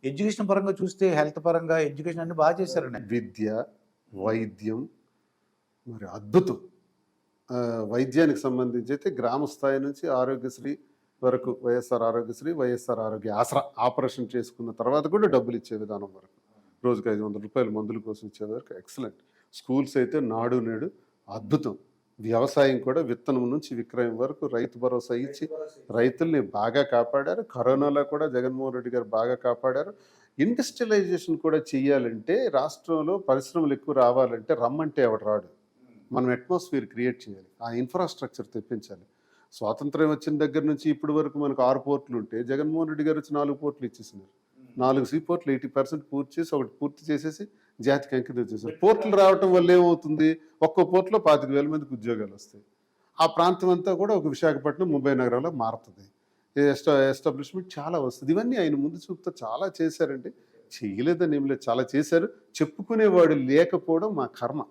Education పరంగా చూస్తే health పరంగా ఎడ్యుకేషన్ అన్ని బాగా చేశారండి. విద్య, వైద్యం మరి అద్భుతం. వైద్యానికి సంబంధించి అయితే గ్రామ స్థాయి నుంచి ఆరోగ్యశ్రీ వరకు వైఎస్ఆర్ ఆరోగ్యశ్రీ, వైఎస్ఆర్ ఆరోగ్య ఆసరా ఆపరేషన్ చేసుకున్న తర్వాత కూడా డబ్బులు ఇచ్చే విధానం వరకు. రోజుకి ₹500 మందుల కోసం ఇచ్చే వరకు ఎక్సలెంట్. స్కూల్స్ అయితే నాడు నేడు అద్భుతం. వ్యవసాయం కూడా విత్తనం నుంచి విక్రయం వరకు రైతు భరోసా ఇచ్చి రైతుల్ని బాగా కాపాడారు. కరోనాలో కూడా జగన్మోహన్ రెడ్డి గారు బాగా కాపాడారు. ఇండస్ట్రియలైజేషన్ కూడా చెయ్యాలంటే రాష్ట్రంలో పరిశ్రమలు ఎక్కువ రావాలంటే రమ్మంటే ఎవడు రాడు. మనం అట్మాస్ఫియర్ క్రియేట్ చేయాలి. ఆ ఇన్ఫ్రాస్ట్రక్చర్ తెప్పించాలి. స్వాతంత్రం వచ్చిన దగ్గర నుంచి ఇప్పటి వరకు మనకు 6 పోర్టులు ఉంటే జగన్మోహన్ రెడ్డి గారు వచ్చి 4 పోర్టులు ఇచ్చేసినారు. 4 సీ పోర్టులు 80% పూర్తి చేసి ఒకటి పూర్తి చేసేసి జాతికి అంకితం చేశారు. పోర్టులు రావటం వల్ల ఏమవుతుంది, ఒక్కో పోర్టులో 25,000 మందికి ఉద్యోగాలు వస్తాయి. ఆ ప్రాంతం అంతా కూడా ఒక విశాఖపట్నం, ముంబై నగరంలో మారుతుంది. ఎస్టాబ్లిష్మెంట్ చాలా వస్తుంది. ఇవన్నీ ఆయన ముందు చూపుతో చాలా చేశారండి. చేయలేదని ఏం లేదు, చాలా చేశారు. చెప్పుకునేవాడు లేకపోవడం మా కర్మ.